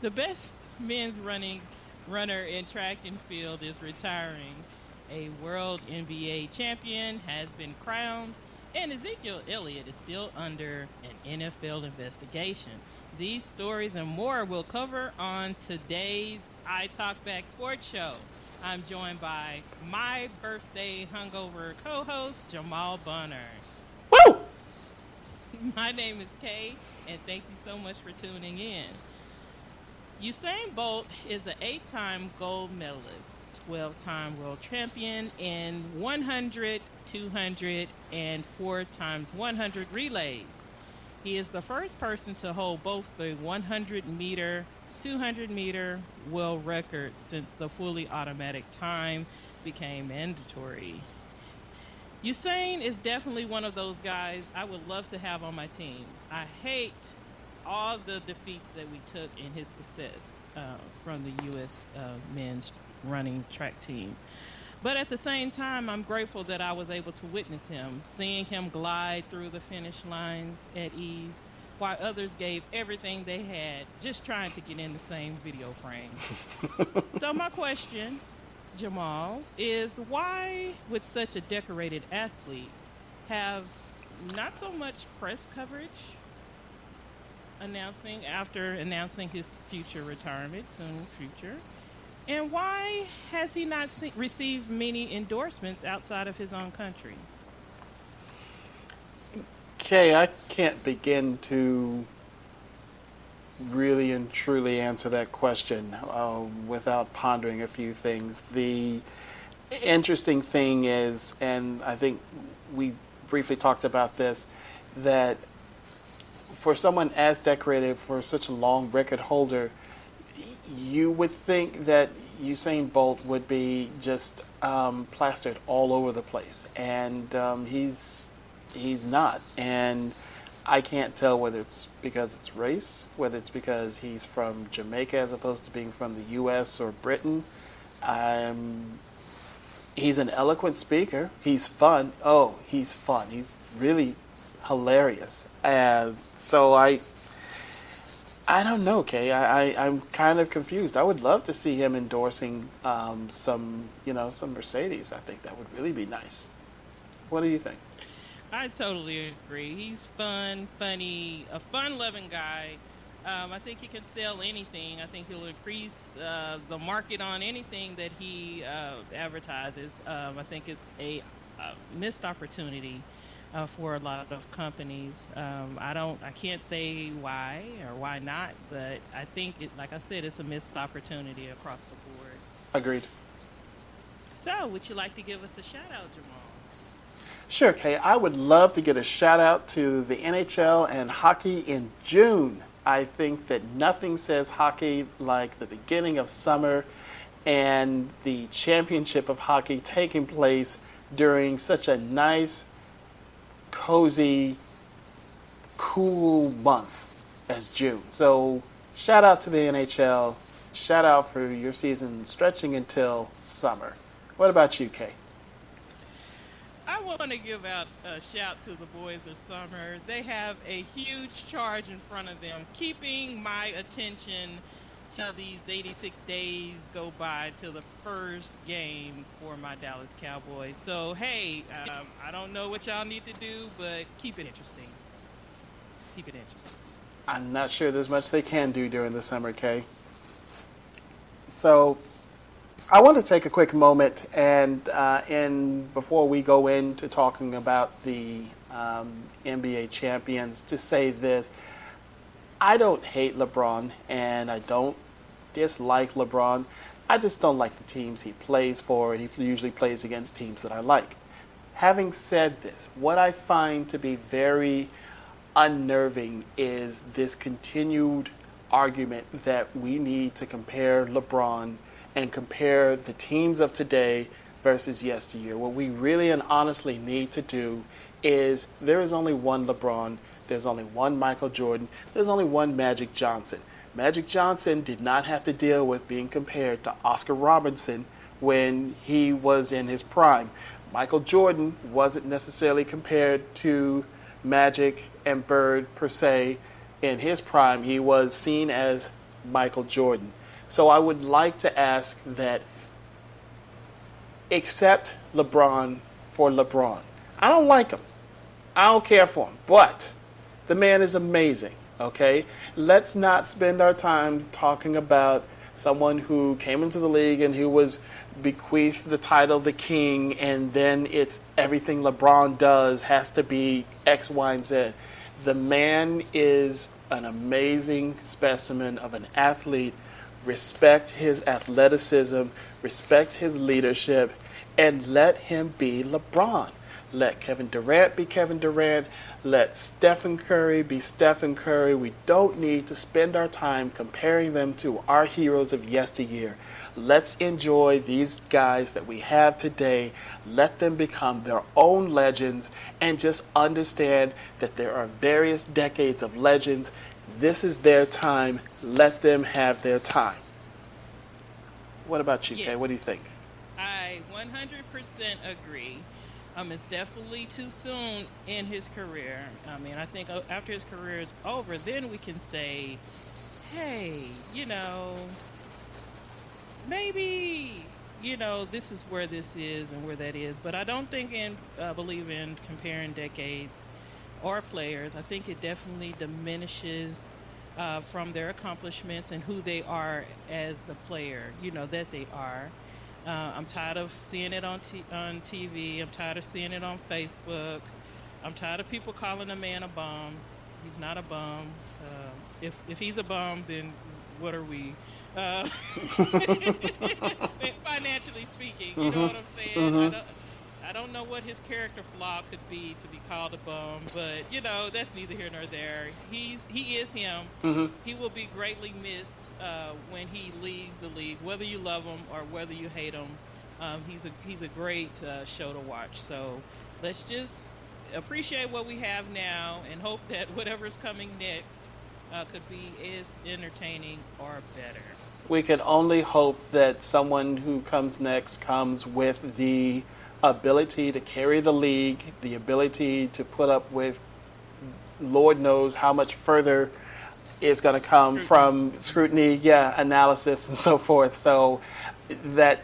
The best men's runner in track and field is retiring. A world NBA champion has been crowned, and Ezekiel Elliott is still under an NFL investigation. These stories and more we'll cover on today's I Talk Back Sports Show. I'm joined by my birthday hungover co-host Jamal Bunner. Woo! My name is Kay, and thank you so much for tuning in. Usain Bolt is an 8-time gold medalist, 12-time world champion in 100, 200, and 4 times 100 relays. He is the first person to hold both the 100-meter, 200-meter world record since the fully automatic time became mandatory. Usain is definitely one of those guys I would love to have on my team. I hate all the defeats that we took in his success from the U.S. Men's running track team. But at the same time, I'm grateful that I was able to witness him, seeing him glide through the finish lines at ease, while others gave everything they had just trying to get in the same video frame. So my question, Jamal, is why would such a decorated athlete have not so much press coverage announcing his future retirement, soon future, and why has he not received many endorsements outside of his own country? Okay, I can't begin to really and truly answer that question without pondering a few things. The interesting thing is, and I think we briefly talked about this, that for someone as decorated, for such a long record holder, you would think that Usain Bolt would be just plastered all over the place, and he's not. And I can't tell whether it's because it's race, whether it's because he's from Jamaica as opposed to being from the U.S. or Britain. He's an eloquent speaker. He's fun. Oh, he's fun. He's really hilarious. So I don't know, Kay. I'm kind of confused. I would love to see him endorsing some Mercedes. I think that would really be nice. What do you think? I totally agree. He's fun, funny, a fun-loving guy. I think he can sell anything. I think he'll increase the market on anything that he advertises. I think it's a missed opportunity for a lot of companies. I can't say why or why not, but I think like I said, it's a missed opportunity across the board. Agreed. So, would you like to give us a shout out, Jamal? Sure, Kay. I would love to get a shout out to the NHL and hockey in June. I think that nothing says hockey like the beginning of summer and the championship of hockey taking place during such a nice, cozy, cool month as June. So shout out to the NHL. Shout out for your season stretching until summer. What about you, Kay? I want to give out a shout to the boys of summer. They have a huge charge in front of them, keeping my attention till these 86 days go by till the first game for my Dallas Cowboys. So, hey, I don't know what y'all need to do, but keep it interesting. Keep it interesting. I'm not sure there's much they can do during the summer, Kay. So I want to take a quick moment and before we go into talking about the NBA champions, to say this. I don't hate LeBron and I don't dislike LeBron. I just don't like the teams he plays for, and he usually plays against teams that I like. Having said this, what I find to be very unnerving is this continued argument that we need to compare LeBron and compare the teams of today versus yesteryear. What we really and honestly need to do is there is only one LeBron, there's only one Michael Jordan, there's only one Magic Johnson. Magic Johnson did not have to deal with being compared to Oscar Robertson when he was in his prime. Michael Jordan wasn't necessarily compared to Magic and Bird per se in his prime. He was seen as Michael Jordan. So I would like to ask that accept LeBron for LeBron. I don't like him. I don't care for him. But the man is amazing. Okay? Let's not spend our time talking about someone who came into the league and who was bequeathed the title the king, and then it's everything LeBron does has to be X, Y, and Z. The man is an amazing specimen of an athlete. Respect his athleticism, respect his leadership, and let him be LeBron. Let Kevin Durant be Kevin Durant. Let Stephen Curry be Stephen Curry. We don't need to spend our time comparing them to our heroes of yesteryear. Let's enjoy these guys that we have today. Let them become their own legends and just understand that there are various decades of legends. This is their time. Let them have their time. What about you, Yes. Kay? What do you think? I 100% agree. It's definitely too soon in his career. I mean, I think after his career is over, then we can say, hey, maybe, this is where this is and where that is. But I don't think believe in comparing decades or players. I think it definitely diminishes from their accomplishments and who they are as the player, that they are. I'm tired of seeing it on TV. I'm tired of seeing it on Facebook. I'm tired of people calling a man a bum. He's not a bum. If he's a bum, then what are we? Financially speaking, you know what I'm saying? Mm-hmm. I don't know what his character flaw could be to be called a bum, but that's neither here nor there. He is him. Mm-hmm. He will be greatly missed when he leaves the league, whether you love him or whether you hate him. He's a great show to watch. So let's just appreciate what we have now and hope that whatever's coming next could be as entertaining or better. We can only hope that someone who comes next comes with the ability to carry the league, the ability to put up with Lord knows how much further is going to come from scrutiny, analysis, and so forth. So that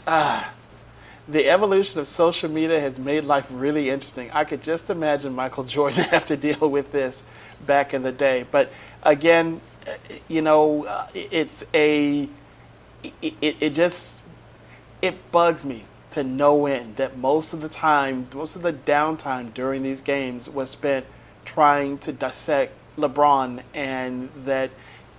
the evolution of social media has made life really interesting. I could just imagine Michael Jordan have to deal with this back in the day. But again, it bugs me to no end that most of the downtime during these games was spent trying to dissect LeBron, and that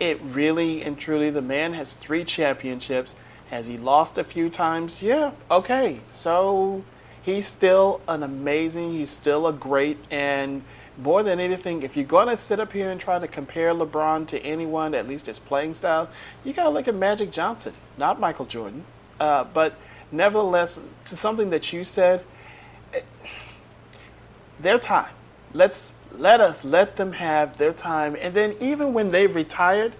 it really and truly, the man has 3 championships. Has he lost a few times? Yeah, okay. So he's still he's still a great, and more than anything, if you're going to sit up here and try to compare LeBron to anyone, at least his playing style, you got to look at Magic Johnson, not Michael Jordan. But nevertheless, to something that you said, their time. Let them have their time. And then even when they retired,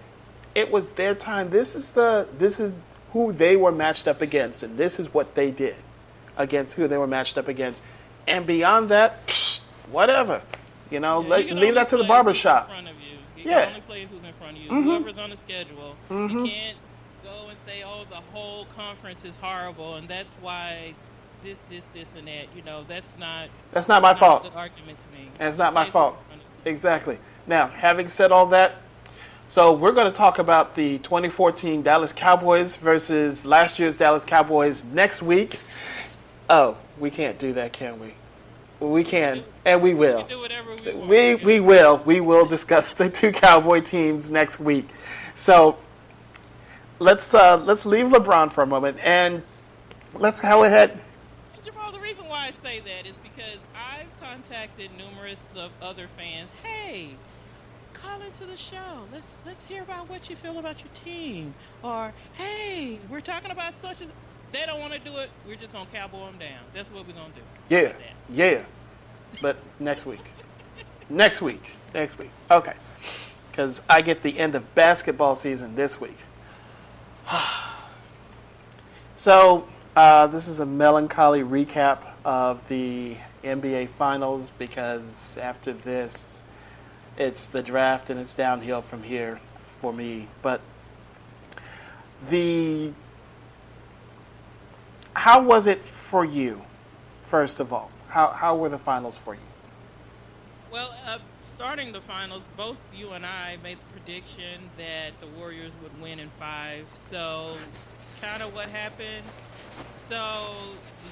it was their time. This is who they were matched up against, and this is what they did against who they were matched up against. And beyond that, whatever. Leave that to the barbershop. You can only play who's in front of you. Mm-hmm. Whoever's on the schedule. Mm-hmm. You can't go and say, oh, the whole conference is horrible, and that's why this, and that. That's not my fault. A good argument to me. That's not my fault. Exactly. Now, having said all that, so we're going to talk about the 2014 Dallas Cowboys versus last year's Dallas Cowboys next week. Oh, we can't do that, can we? We can, and we will. We can do whatever we want. We will. We will discuss the 2 Cowboy teams next week. So let's leave LeBron for a moment, and let's go ahead. Jamal, the reason why I say that is because I've contacted numerous of other fans. Hey, call into the show. Let's hear about what you feel about your team. Or, hey, we're talking about such as. They don't want to do it. We're just gonna cowboy them down. That's what we're gonna do. Yeah. But next week. Next week. Okay. Because I get the end of basketball season this week. So this is a melancholy recap of the NBA Finals, because after this, it's the draft and it's downhill from here for me. But the how was it for you? First of all, how were the finals for you? Well, starting the finals, both you and I made the prediction that the Warriors would win in five. So, kind of what happened. So,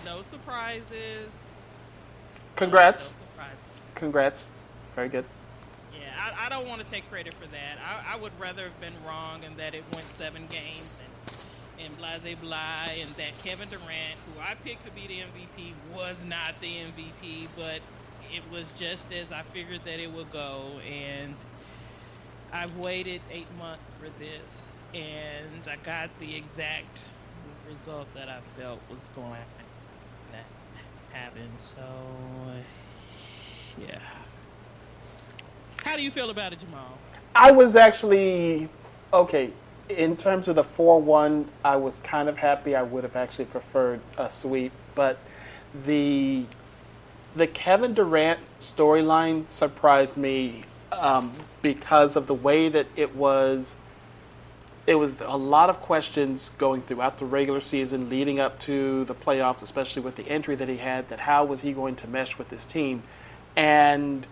no surprises. No Congrats, surprises. congrats, very good. Yeah, I don't want to take credit for that. I would rather have been wrong and that it went 7 games and blase blah, and that Kevin Durant, who I picked to be the MVP, was not the MVP, but it was just as I figured that it would go. And I've waited 8 months for this, and I got the exact result that I felt was going to happen. So, yeah. How do you feel about it, Jamal? I was actually okay. In terms of the 4-1, I was kind of happy. I would have actually preferred a sweep, but the the Kevin Durant storyline surprised me because of the way that it was. It was a lot of questions going throughout the regular season, leading up to the playoffs, especially with the injury that he had. That how was he going to mesh with this team? And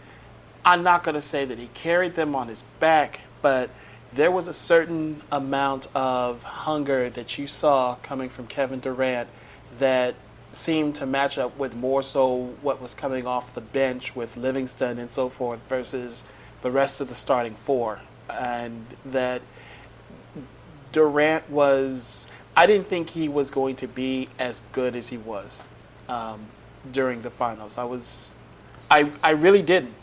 I'm not going to say that he carried them on his back, but there was a certain amount of hunger that you saw coming from Kevin Durant that seemed to match up with more so what was coming off the bench with Livingston and so forth versus the rest of the starting four. And that Durant was, I didn't think he was going to be as good as he was during the finals. I really didn't.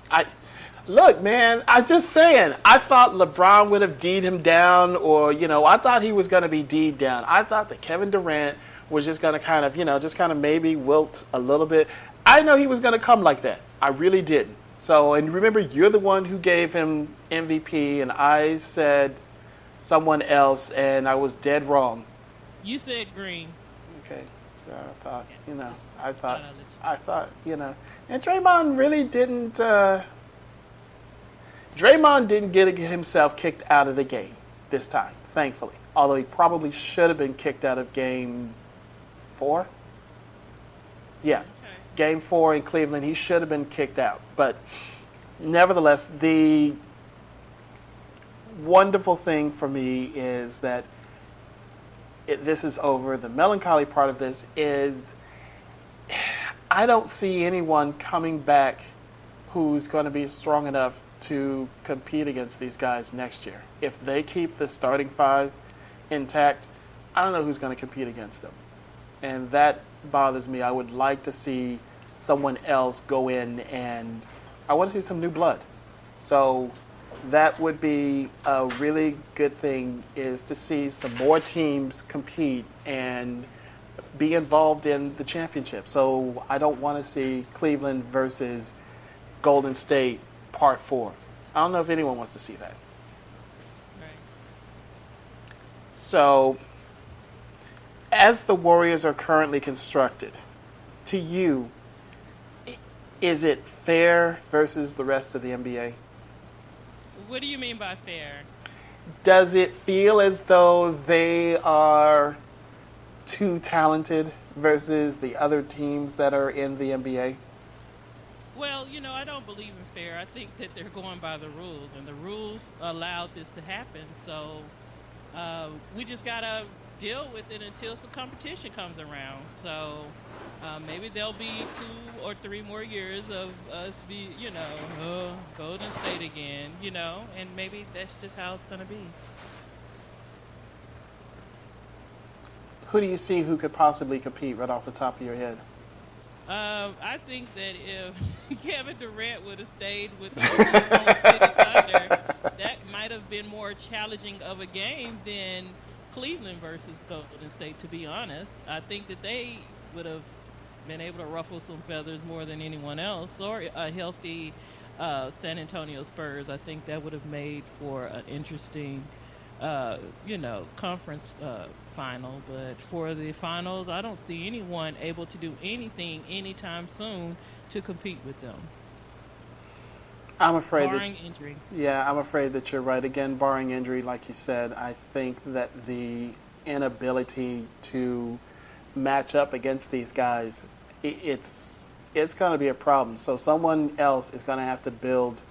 Look, man, I just saying. I thought LeBron would have D'd him down, or I thought he was going to be D'd down. I thought that Kevin Durant was just going to kind of, just kind of maybe wilt a little bit. I know he was going to come like that. I really didn't. So, and remember, you're the one who gave him MVP, and I said someone else, and I was dead wrong. You said Green. Okay, so I thought, Yeah, just I thought, thought I'd let I thought, and Draymond really didn't. Draymond didn't get himself kicked out of the game this time, thankfully. Although he probably should have been kicked out of game 4. Yeah, Okay. game 4 in Cleveland, he should have been kicked out. But nevertheless, the wonderful thing for me is that this is over. The melancholy part of this is I don't see anyone coming back who's going to be strong enough to compete against these guys next year. If they keep the starting 5 intact, I don't know who's going to compete against them. And that bothers me. I would like to see someone else go in, and I want to see some new blood. So that would be a really good thing, is to see some more teams compete and be involved in the championship. So I don't want to see Cleveland versus Golden State Part 4. I don't know if anyone wants to see that. Right. So, as the Warriors are currently constructed, to you, is it fair versus the rest of the NBA? What do you mean by fair? Does it feel as though they are too talented versus the other teams that are in the NBA? Well, I don't believe in fair. I think that they're going by the rules, and the rules allowed this to happen. So we just gotta deal with it until some competition comes around. So maybe there'll be 2 or 3 more years of us Golden State again, and maybe that's just how it's gonna be. Who do you see who could possibly compete right off the top of your head? I think that if Kevin Durant would have stayed with the Oklahoma City Thunder, that might have been more challenging of a game than Cleveland versus Golden State, to be honest. I think that they would have been able to ruffle some feathers more than anyone else, or a healthy San Antonio Spurs. I think that would have made for an interesting, conference final. But for the finals, I don't see anyone able to do anything anytime soon to compete with them. I'm afraid that barring injury. Yeah, I'm afraid that you're right. Again, barring injury, like you said, I think that the inability to match up against these guys, it's going to be a problem. So someone else is going to have to build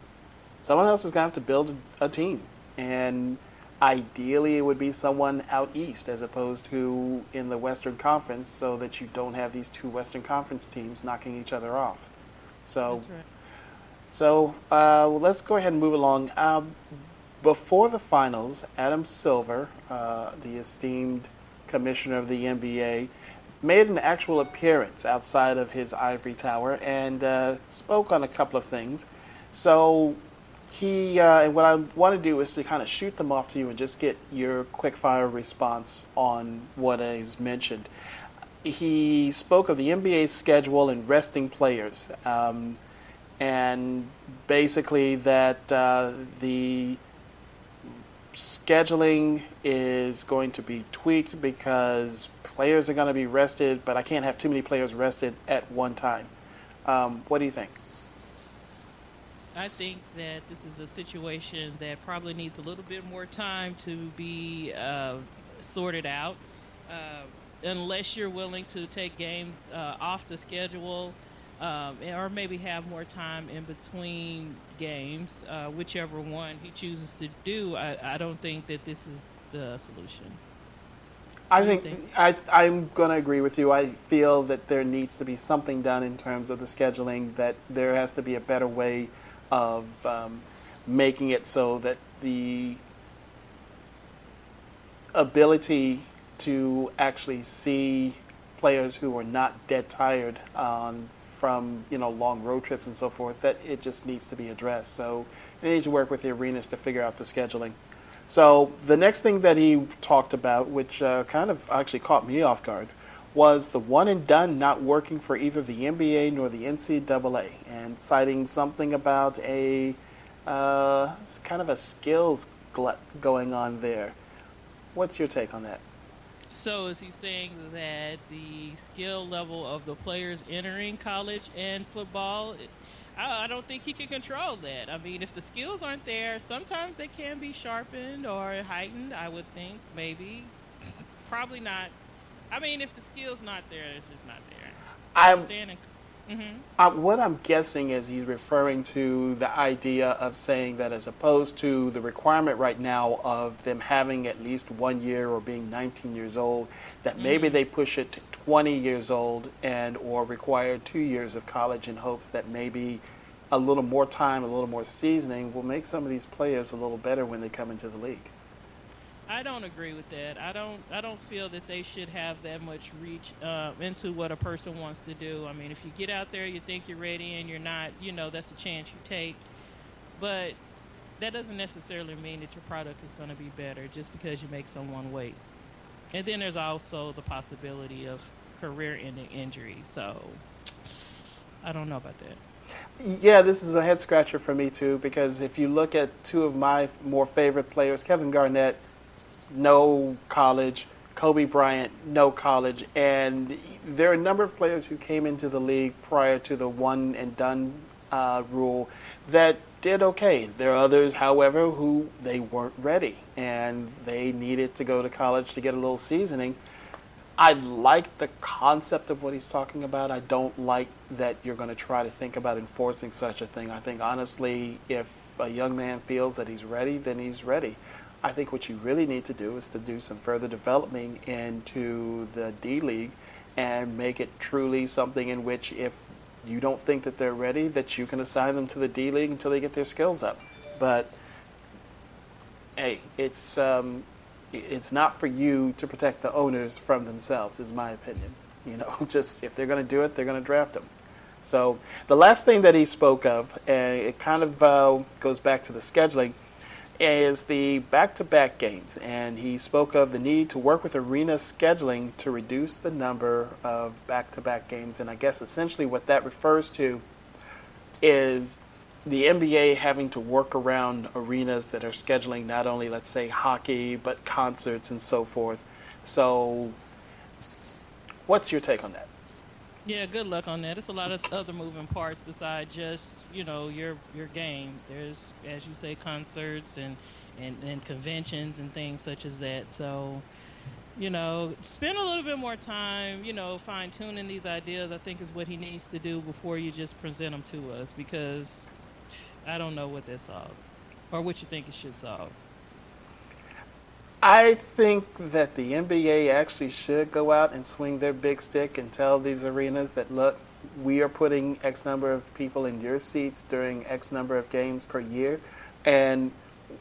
a team, and ideally it would be someone out east as opposed to in the Western Conference, so that you don't have these two Western Conference teams knocking each other off. So That's right. let's go ahead and move along. Before the finals, Adam Silver, the esteemed commissioner of the NBA, made an actual appearance outside of his ivory tower and spoke on a couple of things. So and what I want to do is to kind of shoot them off to you and just get your quick fire response on what is mentioned. He spoke of the NBA schedule and resting players. And basically that the scheduling is going to be tweaked because players are going to be rested, but I can't have too many players rested at one time. What do you think? I think that this is a situation that probably needs a little bit more time to be sorted out. Uh, Unless you're willing to take games off the schedule, or maybe have more time in between games, whichever one he chooses to do. I don't think that this is the solution. I What do you think think? I'm going to agree with you. I feel that there needs to be something done in terms of the scheduling, that there has to be a better way of making it so that the ability to actually see players who are not dead tired from long road trips and so forth, that it just needs to be addressed. So they need to work with the arenas to figure out the scheduling. So the next thing that he talked about, which kind of actually caught me off guard, was the one and done not working for either the NBA nor the NCAA, and citing something about a kind of a skills glut going on there. What's your take on that? So is he saying that the skill level of the players entering college and football, I don't think he can control that. I mean, if the skills aren't there, sometimes they can be sharpened or heightened, I would think, maybe. Probably not. I mean, if the skill's not there, it's just not there. I'm Standing. Mm-hmm. What I'm guessing is he's referring to the idea of saying that, as opposed to the requirement right now of them having at least 1 year or being 19 years old, that maybe Mm-hmm. they push it to 20 years old and or require 2 years of college, in hopes that maybe a little more time, a little more seasoning will make some of these players a little better when they come into the league. I don't agree with that. I don't feel that they should have that much reach into what a person wants to do. I mean, if you get out there, you think you're ready, and you're not. That's a chance you take. But that doesn't necessarily mean that your product is going to be better just because you make someone wait. And then there's also the possibility of career-ending injury. So I don't know about that. Yeah, this is a head scratcher for me too, because if you look at two of my more favorite players, Kevin Garnett, no college, Kobe Bryant, no college, and there are a number of players who came into the league prior to the one and done rule that did okay. There are others, however, who they weren't ready and they needed to go to college to get a little seasoning. I like the concept of what he's talking about. I don't like that you're going to try to think about enforcing such a thing. I think, honestly, if a young man feels that he's ready, then he's ready. I think what you really need to do is to do some further development into the D League and make it truly something in which, if you don't think that they're ready, that you can assign them to the D League until they get their skills up. But hey, it's not for you to protect the owners from themselves, is my opinion. Just if they're going to do it, they're going to draft them. So the last thing that he spoke of, and it kind of goes back to the scheduling, is the back-to-back games. And he spoke of the need to work with arena scheduling to reduce the number of back-to-back games. And I guess essentially what that refers to is the NBA having to work around arenas that are scheduling not only, let's say, hockey, but concerts and so forth. So what's your take on that? Yeah, good luck on that. It's a lot of other moving parts besides just, your game. There's, as you say, concerts and conventions and things such as that. So, spend a little bit more time, fine tuning these ideas, I think is what he needs to do before you just present them to us, because I don't know what they solve or what you think it should solve. I think that the NBA actually should go out and swing their big stick and tell these arenas that, look, we are putting X number of people in your seats during X number of games per year. And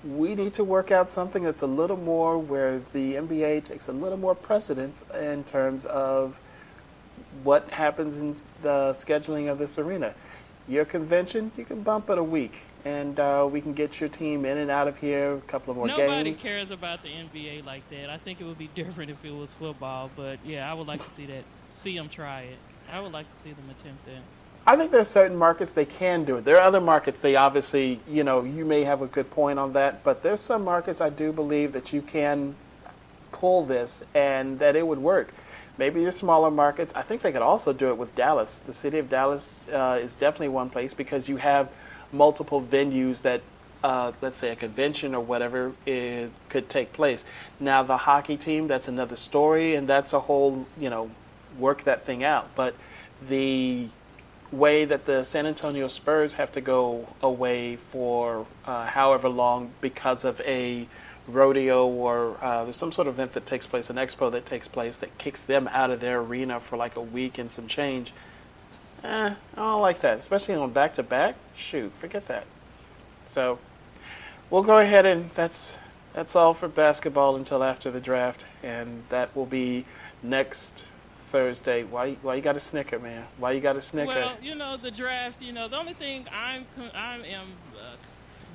we need to work out something that's a little more where the NBA takes a little more precedence in terms of what happens in the scheduling of this arena. Your convention, you can bump it a week, and we can get your team in and out of here, a couple of more Nobody games. cares about the NBA like that. I think it would be different if it was football, but yeah, I would like to see that, see them try it. I would like to see them attempt that. I think there are certain markets they can do it. There are other markets they obviously, you may have a good point on that, but there's some markets I do believe that you can pull this and that it would work. Maybe your smaller markets. I think they could also do it with Dallas. The city of Dallas is definitely one place because you have multiple venues that, let's say, a convention or whatever, it could take place. Now, the hockey team, that's another story, and that's a whole, work that thing out. But the way that the San Antonio Spurs have to go away for however long because of a rodeo or there's some sort of event that takes place, an expo that takes place that kicks them out of their arena for like a week and some change. I don't like that, especially on back to back. Shoot, forget that. So we'll go ahead and that's all for basketball until after the draft, and that will be next Thursday. Why you got to snicker, man? Why you got to snicker? Well, the draft. The only thing I am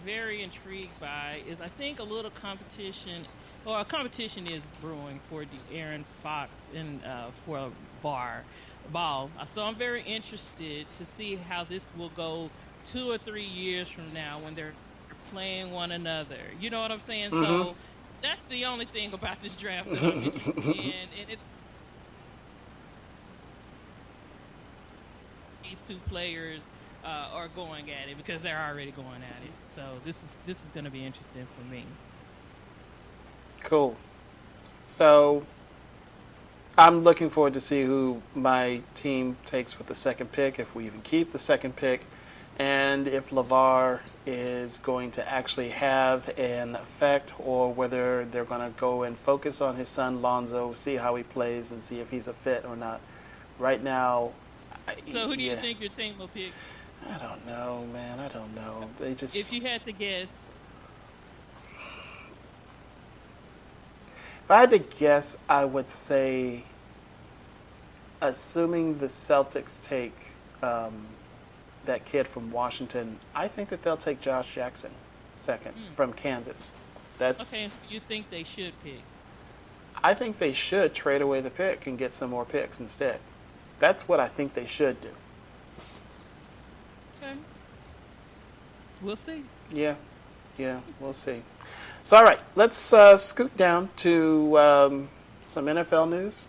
very intrigued by is I think a little competition, or a competition is brewing for the Aaron Fox and for a ball. So I'm very interested to see how this will go 2 or 3 years from now when they're playing one another. You know what I'm saying? Mm-hmm. So that's the only thing about this draft that I'm interested in, and it's these two players are going at it because they're already going at it. So this is going to be interesting for me. Cool. So I'm looking forward to see who my team takes with the second pick, if we even keep the second pick, and if LeVar is going to actually have an effect, or whether they're going to go and focus on his son Lonzo, see how he plays, and see if he's a fit or not. Right now, So who do you yeah, think your team will pick? I don't know, man. I don't know. They just. If you had to guess, If I had to guess, I would say, assuming the Celtics take that kid from Washington, I think that they'll take Josh Jackson second hmm, from Kansas. okay, That's. so you think they should pick? I think they should trade away the pick and get some more picks instead. That's what I think they should do. Okay, we'll see. Yeah, yeah, we'll see. So, all right, let's scoot down to some NFL news.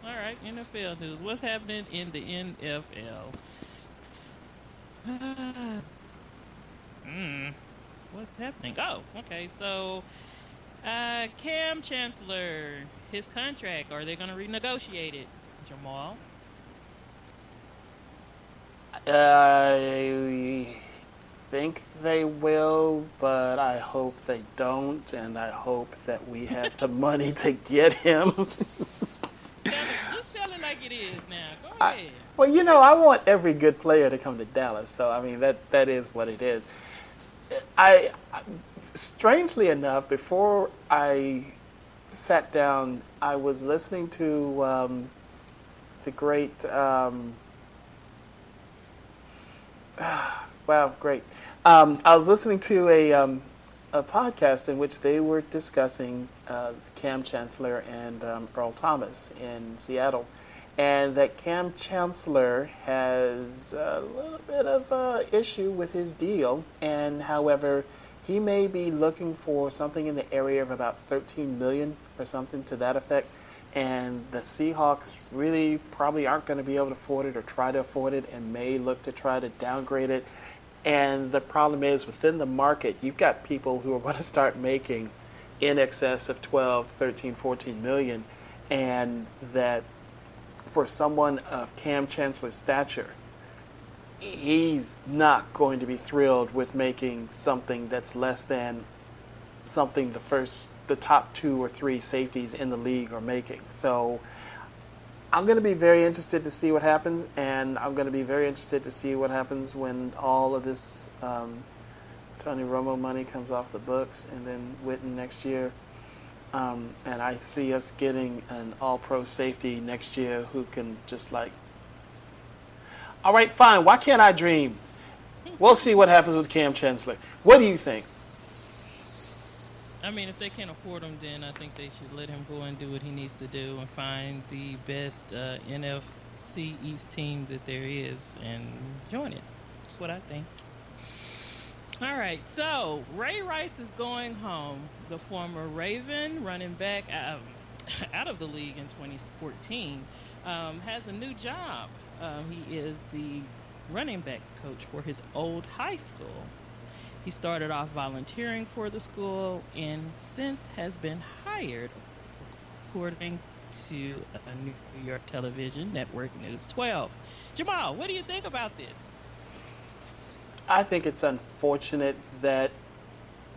All right, NFL news. What's happening in the NFL? Hmm, what's happening? Oh, okay. So, Cam Chancellor, his contract, are they going to renegotiate it, Jamal? I think they will, but I hope they don't, and I hope that we have the money to get him. Just tell it like it is now. Go I, ahead. well, I want every good player to come to Dallas, so I mean that is what it is. I strangely enough, before I sat down, I was listening to the great. Wow, great. I was listening to a podcast in which they were discussing Cam Chancellor and Earl Thomas in Seattle, and that Cam Chancellor has a little bit of issue with his deal, and however, he may be looking for something in the area of about 13 million or something to that effect. And the Seahawks really probably aren't going to be able to afford it or try to afford it and may look to try to downgrade it. And the problem is within the market, you've got people who are going to start making in excess of 12, 13, 14 million. And that for someone of Cam Chancellor's stature, he's not going to be thrilled with making something that's less than something the top 2 or 3 safeties in the league are making. So I'm going to be very interested to see what happens, and I'm going to be very interested to see what happens when all of this Tony Romo money comes off the books, and then Witten next year. And I see us getting an all-pro safety next year who can just like, all right, fine, why can't I dream? We'll see what happens with Cam Chancellor. What do you think? I mean, if they can't afford him, then I think they should let him go and do what he needs to do and find the best NFC East team that there is and join it. That's what I think. All right, so Ray Rice is going home. The former Raven running back out of the league in 2014 has a new job. He is the running backs coach for his old high school. He started off volunteering for the school and since has been hired, according to a New York television network, News 12. Jamal, what do you think about this? I think it's unfortunate that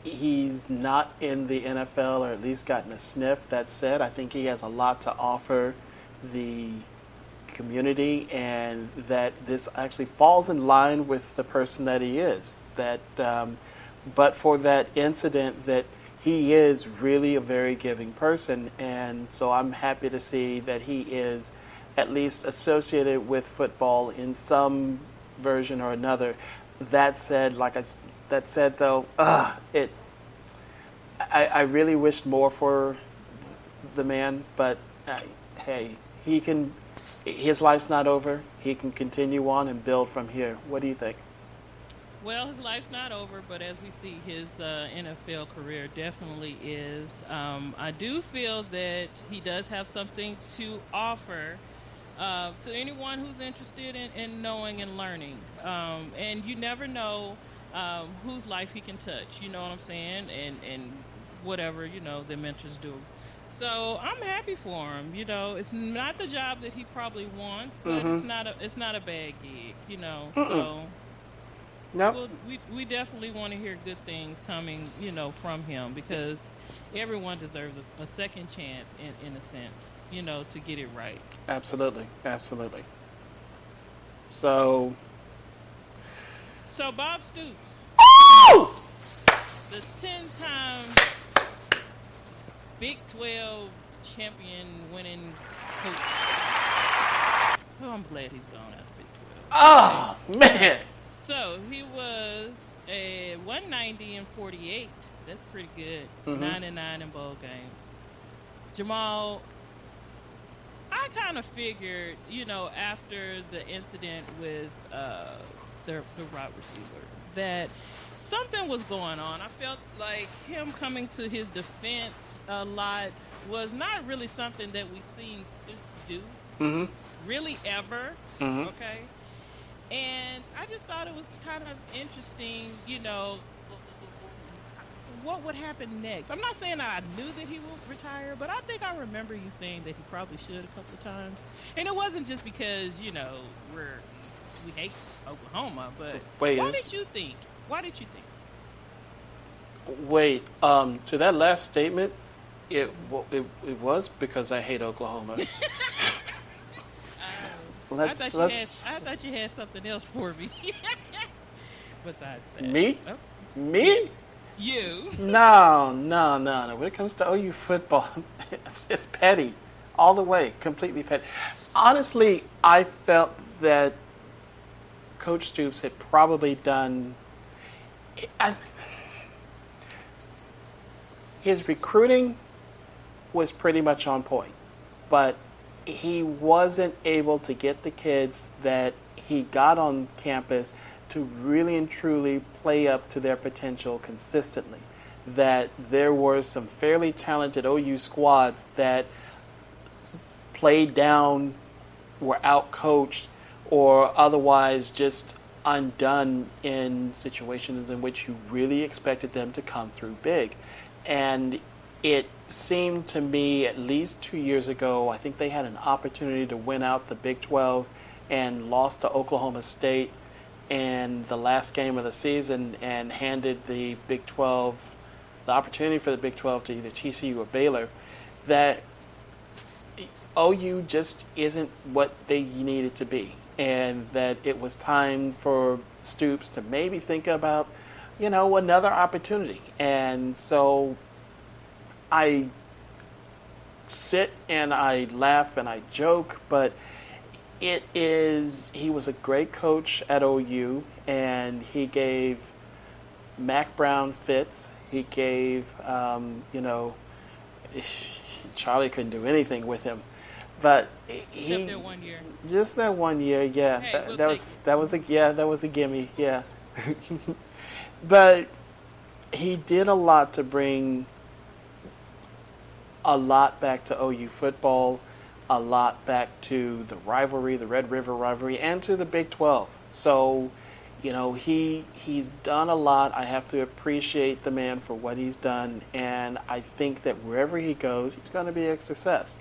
he's not in the NFL or at least gotten a sniff. That said, I think he has a lot to offer the community and that this actually falls in line with the person that he is. That but for that incident, that he is really a very giving person, and so I'm happy to see that he is at least associated with football in some version or another. That said, though, I really wished more for the man, but hey, he can. His life's not over. He can continue on and build from here. What do you think? Well, his life's not over, but as we see, his NFL career definitely is. I do feel that he does have something to offer to anyone who's interested in knowing and learning. And you never know whose life he can touch, you know what I'm saying? And whatever, the mentors do. So I'm happy for him. It's not the job that he probably wants, but it's not a bad gig, So Nope. we definitely want to hear good things coming, from him because everyone deserves a second chance in a sense, to get it right. Absolutely. So Bob Stoops, oh! the 10-time Big 12 champion winning coach. Oh, I'm glad he's gone out of Big 12. Oh, man. So he was a 190-48. That's pretty good. 9-9 in bowl games. Jamal, I kind of figured, after the incident with the wide receiver, that something was going on. I felt like him coming to his defense a lot was not really something that we've seen Stoops do, really ever. Okay. And I just thought it was kind of interesting, what would happen next. I'm not saying I knew that he would retire, but I think I remember you saying that he probably should a couple of times. And it wasn't just because, we hate Oklahoma, but wait, why did you think? Wait, to that last statement, it was because I hate Oklahoma. I thought you had something else for me. Besides that. Me? Oh. Me? You. No. When it comes to OU football, it's petty. All the way. Completely petty. Honestly, I felt that Coach Stoops had probably done... his recruiting was pretty much on point. But he wasn't able to get the kids that he got on campus to really and truly play up to their potential consistently. That there were some fairly talented OU squads that played down, were outcoached, or otherwise just undone in situations in which you really expected them to come through big. And it seemed to me, at least 2 years ago, I think they had an opportunity to win out the Big 12 and lost to Oklahoma State in the last game of the season and handed the Big 12, the opportunity for the Big 12 to either TCU or Baylor, that OU just isn't what they needed to be. And that it was time for Stoops to maybe think about, another opportunity. And so I sit and I laugh and I joke, but he was a great coach at OU, and he gave Mac Brown fits. He gave, Charlie couldn't do anything with him. But Except that 1 year. Just that 1 year, yeah. Hey, that was a gimme, yeah. But he did a lot to bring a lot back to OU football, a lot back to the rivalry, the Red River rivalry, and to the Big 12. So, he's done a lot. I have to appreciate the man for what he's done, and I think that wherever he goes, he's going to be a success.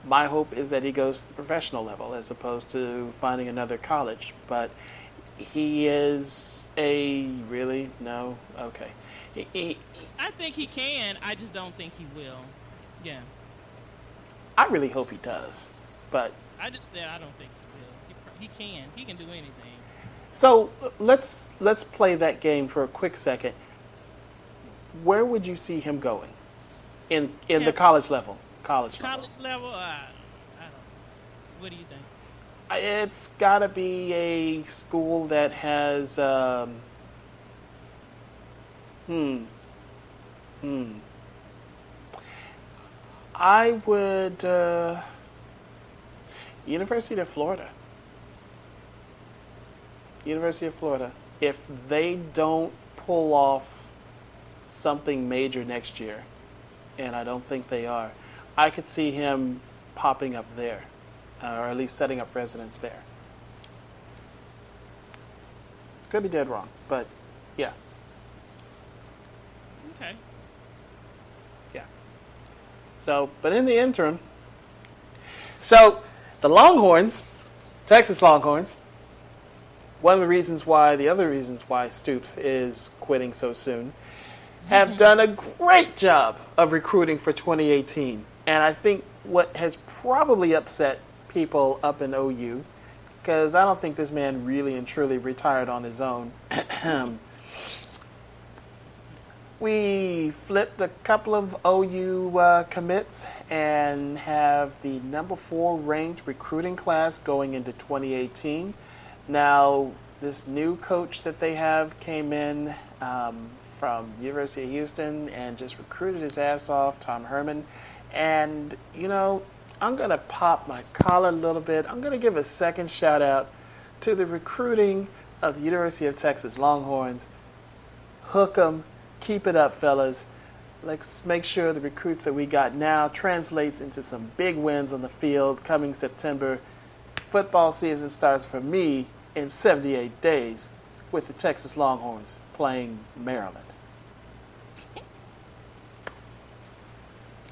My hope is that he goes to the professional level as opposed to finding another college. But he is okay. I think he can. I just don't think he will. Yeah. I really hope he does. But I just said I don't think he will. He can. He can do anything. So let's play that game for a quick second. Where would you see him going in the college level? College level? I don't know. What do you think? It's got to be a school that has. I would. University of Florida. University of Florida. If they don't pull off something major next year, and I don't think they are, I could see him popping up there, or at least setting up residence there. Could be dead wrong, but yeah. Okay. Yeah. So, but in the interim, so the Longhorns, Texas Longhorns, the other reasons why Stoops is quitting so soon, have done a great job of recruiting for 2018. And I think what has probably upset people up in OU, because I don't think this man really and truly retired on his own. We flipped a couple of OU commits and have the number 4 ranked recruiting class going into 2018. Now, this new coach that they have came in from University of Houston and just recruited his ass off, Tom Herman. And, I'm going to pop my collar a little bit. I'm going to give a second shout out to the recruiting of the University of Texas Longhorns. Hook 'em. Keep it up, fellas. Let's make sure the recruits that we got now translates into some big wins on the field coming September. Football season starts for me in 78 days with the Texas Longhorns playing Maryland.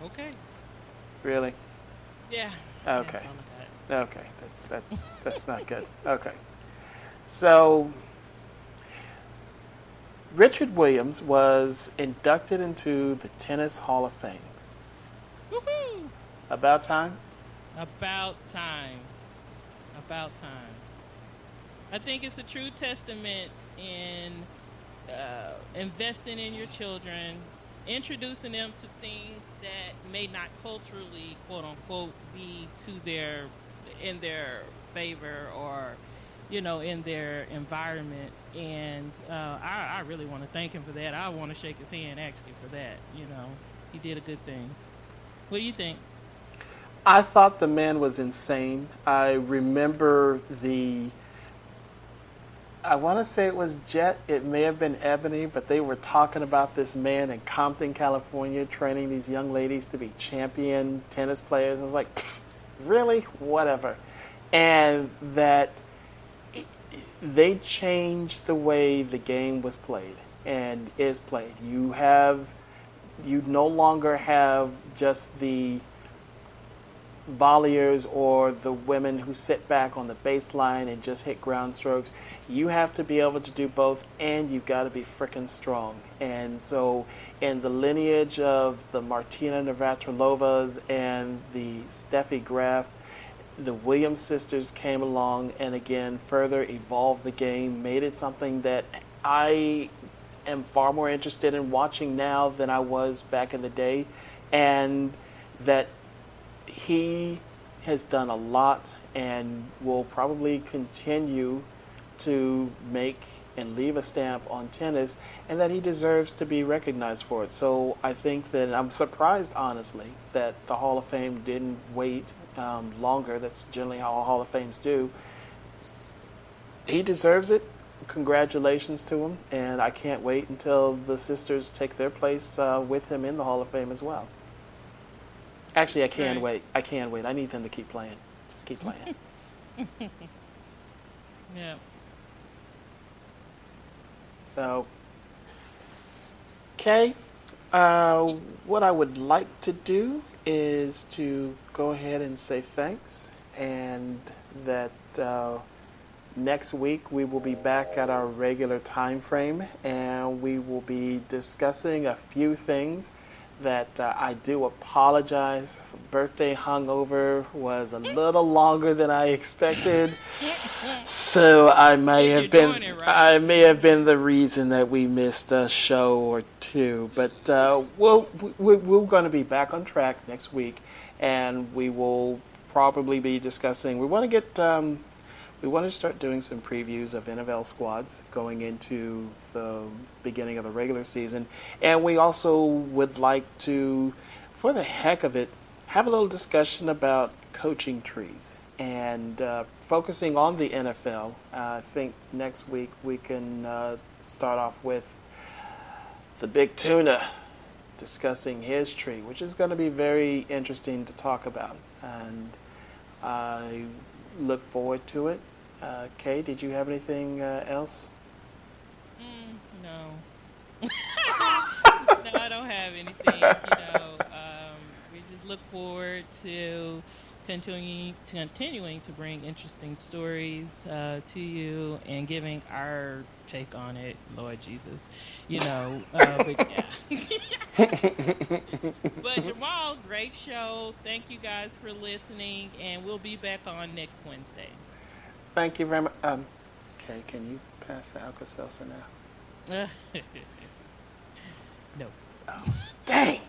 Okay. Really? Yeah. Okay. Okay. That's not good. Okay. So Richard Williams was inducted into the Tennis Hall of Fame. Woohoo! About time? About time. I think it's a true testament in investing in your children, introducing them to things that may not culturally, quote unquote, be in their favor or, in their environment. And I really want to thank him for that. I want to shake his hand actually for that. He did a good thing. What do you think? I thought the man was insane. I remember the I want to say it was Jet. It may have been Ebony, but they were talking about this man in Compton, California, training these young ladies to be champion tennis players. I was like, really? Whatever. And that they changed the way the game was played and is played. You no longer have just the volleyers or the women who sit back on the baseline and just hit ground strokes. You have to be able to do both, and you've got to be freaking strong. And so, in the lineage of the Martina Navratilovas and the Steffi Graf, the Williams sisters came along and again further evolved the game, made it something that I am far more interested in watching now than I was back in the day, and that he has done a lot and will probably continue to make and leave a stamp on tennis, and that he deserves to be recognized for it. So I think that I'm surprised, honestly, that the Hall of Fame didn't wait longer. That's generally how all Hall of Fames do. He deserves it. Congratulations to him, and I can't wait until the sisters take their place with him in the Hall of Fame as well. Actually, I can Right. wait. I can wait. I need them to keep playing. Just keep playing. Yeah. So, Kay, what I would like to do is to go ahead and say thanks, and that next week we will be back at our regular time frame, and we will be discussing a few things that I do apologize. Birthday hungover was a little longer than I expected, so I may You're have been doing it right. I may have been the reason that we missed a show or two. But we're going to be back on track next week, and we will probably be discussing. We want to start doing some previews of NFL squads going into the beginning of the regular season. And we also would like to, for the heck of it, have a little discussion about coaching trees and focusing on the NFL. I think next week we can start off with the Big Tuna discussing his tree, which is going to be very interesting to talk about. And I look forward to it. Kay, did you have anything else? No. No, I don't have anything. We just look forward to continuing to bring interesting stories to you and giving our take on it, Lord Jesus. But yeah. But Jamal, great show. Thank you guys for listening, and we'll be back on next Wednesday. Thank you very much. Kay, can you pass the Alka-Seltzer now? No. Dang!